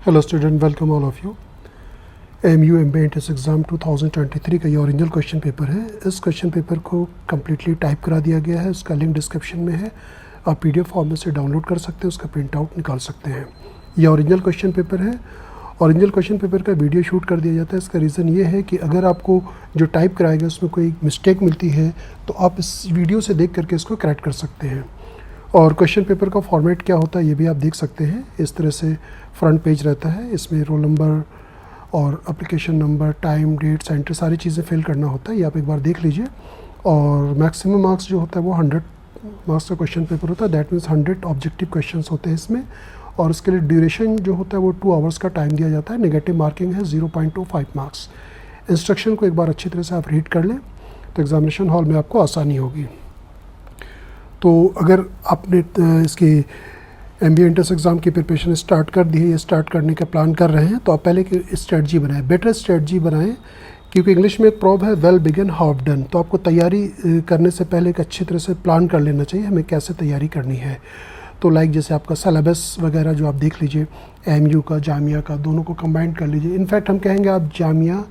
Hello student, welcome all of you. AMU MBA entrance exam 2023 का ये original question paper है। इस question paper को कम्प्लीटली टाइप करा दिया गया है, उसका लिंक डिस्क्रिप्शन में है। आप PDF फॉर्मेट से डाउनलोड कर सकते हैं, उसका प्रिंट आउट निकाल सकते हैं। ये ओरिजिनल क्वेश्चन पेपर है। ओरिजिनल क्वेश्चन पेपर का वीडियो शूट कर दिया जाता है। इसका रीज़न ये है कि अगर आपको जो टाइप कराया गया उसमें कोई मिस्टेक मिलती है तो आप इस वीडियो से देख करके इसको करेक्ट कर सकते हैं। और क्वेश्चन पेपर का फॉर्मेट क्या होता है ये भी आप देख सकते हैं। इस तरह से फ्रंट पेज रहता है, इसमें रोल नंबर और application number, time, date, centre सारी चीज़ें फिल करना होता है। ये आप एक बार देख लीजिए। और मैक्सिमम मार्क्स जो होता है वो 100 मार्क्स का क्वेश्चन पेपर होता है। दैट मीन्स 100 ऑब्जेक्टिव क्वेश्चंस होते हैं इसमें। और इसके लिए ड्यूरेशन जो होता है वो 2 आवर्स का टाइम दिया जाता है। नेगेटिव मार्किंग है 0.25 मार्क्स। इंस्ट्रक्शन को एक बार अच्छी तरह से आप रीड कर लें तो एग्जामिनेशन हॉल में आपको आसानी होगी। तो अगर आपने इसके MBA एंट्रेंस एग्ज़ाम की प्रिपरेशन स्टार्ट कर दी है या स्टार्ट करने का प्लान कर रहे हैं तो आप पहले की स्ट्रेटजी बनाएं, बेटर स्ट्रेटजी बनाएं। क्योंकि इंग्लिश में एक प्रॉब है, वेल बिगिन हाफ डन। तो आपको तैयारी करने से पहले एक अच्छी तरह से प्लान कर लेना चाहिए हमें कैसे तैयारी करनी है। तो लाइक जैसे आपका सिलेबस वगैरह जो आप देख लीजिए, AMU का, जामिया का, दोनों को कंबाइन कर लीजिए। इनफैक्ट हम कहेंगे आप जामिया,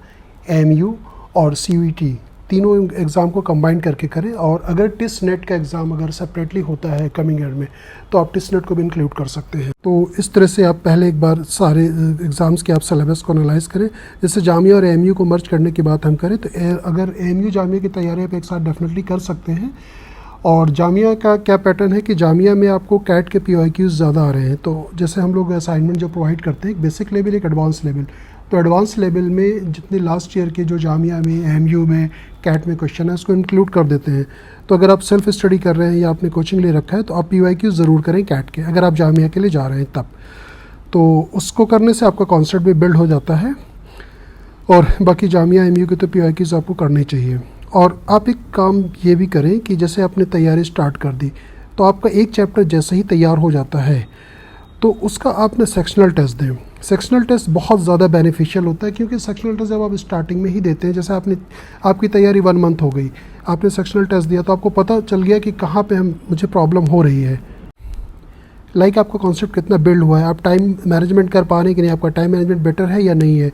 AMU और CUET तीनों एग्ज़ाम को कंबाइन करके करें। और अगर टिस नेट का एग्ज़ाम अगर सेपरेटली होता है कमिंग ईयर में तो आप टिस नेट को भी इंक्लूड कर सकते हैं। तो इस तरह से आप पहले एक बार सारे एग्ज़ाम्स के आप सिलेबस को एनालाइज करें। जैसे जामिया और AMU को मर्ज करने की बात हम करें तो अगर AMU जामिया की तैयारी आप एक साथ डेफिनेटली कर सकते हैं। और जामिया का क्या पैटर्न है कि जामिया में आपको कैट के PYQs ज़्यादा आ रहे हैं। तो जैसे हम लोग असाइनमेंट जो प्रोवाइड करते हैं, एक बेसिक लेवल, एक एडवांस लेवल। तो एडवांस लेवल में जितने लास्ट ईयर के जो जामिया में, AMU में, कैट में क्वेश्चन है उसको इंक्लूड कर देते हैं। तो अगर आप सेल्फ स्टडी कर रहे हैं या आपने कोचिंग ले रखा है तो आप PYQ ज़रूर करें कैट के, अगर आप जामिया के लिए जा रहे हैं तब। तो उसको करने से आपका कॉन्सेप्ट भी बिल्ड हो जाता है। और बाकी जामिया, AMU के तो PYQs आपको करने चाहिए। और आप एक काम ये भी करें कि जैसे आपने तैयारी स्टार्ट कर दी तो आपका एक चैप्टर जैसे ही तैयार हो जाता है तो उसका आपने सेक्शनल टेस्ट दें। सेक्शनल टेस्ट बहुत ज़्यादा बेनिफिशियल होता है क्योंकि सेक्शनल टेस्ट जब आप स्टार्टिंग में ही देते हैं, जैसे आपकी तैयारी 1 मंथ हो गई, आपने सेक्शनल टेस्ट दिया तो आपको पता चल गया कि कहाँ पे मुझे प्रॉब्लम हो रही है। लाइक आपका कॉन्सेप्ट कितना बिल्ड हुआ है, आप टाइम मैनेजमेंट कर पा रहे हैं कि नहीं, आपका टाइम मैनेजमेंट बेटर है या नहीं है।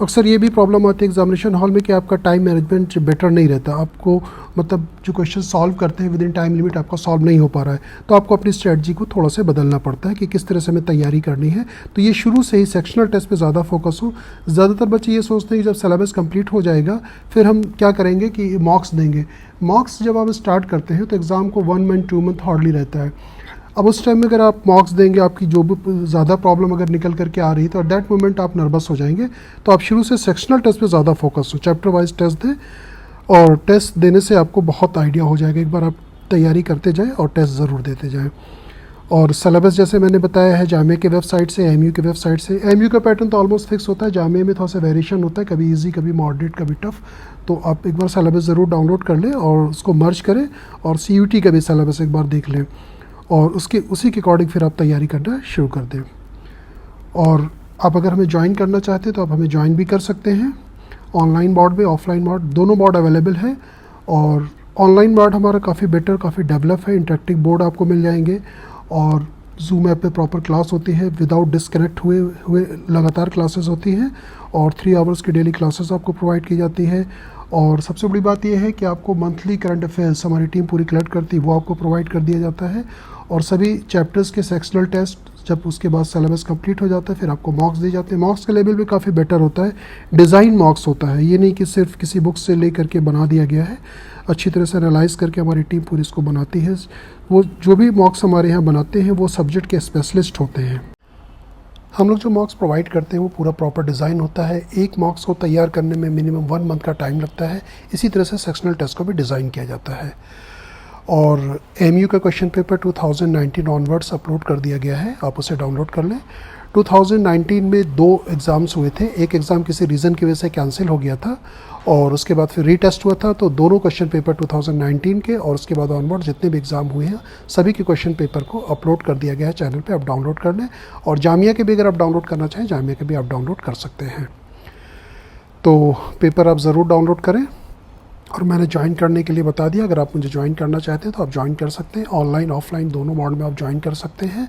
अक्सर ये भी प्रॉब्लम आती है एग्जामिनेशन हॉल में कि आपका टाइम मैनेजमेंट बेटर नहीं रहता, आपको मतलब जो क्वेश्चन सॉल्व करते हैं विद इन टाइम लिमिट आपका सॉल्व नहीं हो पा रहा है। तो आपको अपनी स्ट्रेटजी को थोड़ा सा बदलना पड़ता है कि किस तरह से हमें तैयारी करनी है। तो ये शुरू से ही सेक्शनल टेस्ट पे ज़्यादा फोकस हो। ज़्यादातर बच्चे ये सोचते हैं कि जब सिलेबस कंप्लीट हो जाएगा फिर हम क्या करेंगे कि मॉक्स देंगे। मॉक्स जब आप स्टार्ट करते हैं तो एग्ज़ाम को 1 मंथ 2 मंथ हार्डली रहता है। अब उस टाइम में अगर आप मॉक्स देंगे, आपकी जो भी ज़्यादा प्रॉब्लम अगर निकल करके आ रही है तो एट दैट मोमेंट आप नर्वस हो जाएंगे। तो आप शुरू से सेक्शनल टेस्ट पे ज़्यादा फोकस हो, चैप्टर वाइज टेस्ट दें। और टेस्ट देने से आपको बहुत आइडिया हो जाएगा। एक बार आप तैयारी करते जाएं और टेस्ट ज़रूर देते जाएं। और सिलेबस जैसे मैंने बताया है जामिया के वेबसाइट से, AMU के वेबसाइट से। AMU का पैटर्न तो ऑलमोस्ट फिक्स होता है, जामिया में थोड़ा सा वेरिएशन होता है, कभी ईजी, कभी मॉडरेट, कभी टफ। तो आप एक बार सिलेबस ज़रूर डाउनलोड कर लें और उसको मर्ज करें। और CUT का भी सिलेबस एक बार देख लें और उसी के अकॉर्डिंग फिर आप तैयारी करना शुरू कर दें। और आप अगर हमें ज्वाइन करना चाहते हैं तो आप हमें ज्वाइन भी कर सकते हैं। ऑनलाइन मोड में, ऑफलाइन मोड, दोनों मोड अवेलेबल है। और ऑनलाइन मोड हमारा काफ़ी बेटर, काफ़ी डेवलप है। इंटरेक्टिव बोर्ड आपको मिल जाएंगे और जूम ऐप पे प्रॉपर क्लास होती है, विदाउट डिस्कनेक्ट हुए लगातार क्लासेस होती हैं। और 3 आवर्स की डेली क्लासेस आपको प्रोवाइड की जाती है। और सबसे बड़ी बात यह है कि आपको मंथली करंट अफेयर्स हमारी टीम पूरी कलेक्ट करती है, वो आपको प्रोवाइड कर दिया जाता है। और सभी चैप्टर्स के सेक्शनल टेस्ट जब उसके बाद सिलेबस कंप्लीट हो जाता है फिर आपको मॉक्स दिए जाते हैं। मॉक्स का लेवल भी काफ़ी बेटर होता है, डिज़ाइन मॉक्स होता है। ये नहीं कि सिर्फ किसी बुक से ले करके बना दिया गया है, अच्छी तरह से एनालाइज करके हमारी टीम पूरी इसको बनाती है। वो जो भी मॉक्स हमारे यहाँ बनाते हैं वो सब्जेक्ट के स्पेशलिस्ट होते हैं। हम लोग जो मॉक्स प्रोवाइड करते हैं वो पूरा प्रॉपर डिज़ाइन होता है। एक मॉक्स को तैयार करने में मिनिमम 1 मंथ का टाइम लगता है। इसी तरह से सेक्शनल टेस्ट को भी डिज़ाइन किया जाता है। और AMU का क्वेश्चन पेपर 2019 ऑनवर्ड्स अपलोड कर दिया गया है, आप उसे डाउनलोड कर लें। 2019 में 2 एग्ज़ाम्स हुए थे, एक एग्ज़ाम किसी रीज़न की वजह से कैंसिल हो गया था और उसके बाद फिर रीटेस्ट हुआ था। तो दोनों क्वेश्चन पेपर 2019 के और उसके बाद ऑनवर्ड जितने भी एग्ज़ाम हुए हैं सभी के क्वेश्चन पेपर को अपलोड कर दिया गया है चैनल पे, आप डाउनलोड कर लें। और जामिया के भी अगर आप डाउनलोड करना चाहें, जामिया के भी आप डाउनलोड कर सकते हैं। तो पेपर आप ज़रूर डाउनलोड करें। और मैंने ज्वाइन करने के लिए बता दिया, अगर आप मुझे ज्वाइन करना चाहते हैं तो आप ज्वाइन कर सकते हैं। ऑनलाइन ऑफलाइन दोनों मोड में आप ज्वाइन कर सकते हैं।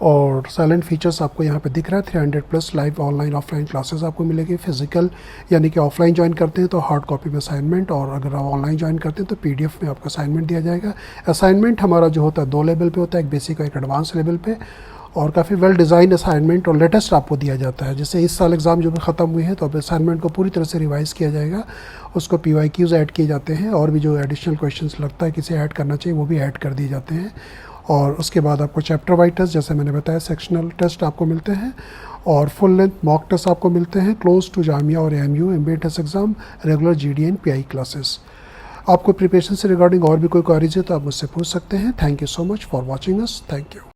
और साइलेंट फीचर्स आपको यहाँ पे दिख रहा है। 300+ लाइव ऑनलाइन ऑफलाइन क्लासेस आपको मिलेगी। फिजिकल यानी कि ऑफलाइन ज्वाइन करते हैं तो हार्ड कॉपी में असाइनमेंट, और अगर आप ऑनलाइन ज्वाइन करते हैं तो PDF में आपको असाइनमेंट दिया जाएगा। असाइनमेंट हमारा जो होता है 2 लेवल पे होता है, एक बेसिक और एक एडवांस लेवल पे, और काफ़ी वेल डिज़ाइन असाइनमेंट और लेटेस्ट आपको दिया जाता है। जैसे इस साल एग्ज़ाम जो भी ख़त्म हुई है तो अब असाइनमेंट को पूरी तरह से रिवाइज़ किया जाएगा, उसको PYQs ऐड किए जाते हैं, और भी जो एडिशनल क्वेश्चंस लगता है किसी ऐड करना चाहिए वो भी ऐड कर दिए जाते हैं। और उसके बाद आपको चैप्टर वाइज टेस्ट, जैसे मैंने बताया, सेक्शनल टेस्ट आपको मिलते हैं, और फुल लेंथ मॉक टेस्ट आपको मिलते हैं क्लोज टू जामिया और AMU MBA test exam, regular GD and PI classes. आपको प्रिपरेशन से रिगार्डिंग और भी कोई क्वेरीज है तो आप मुझसे पूछ सकते हैं। Thank you so much for watching us. Thank you.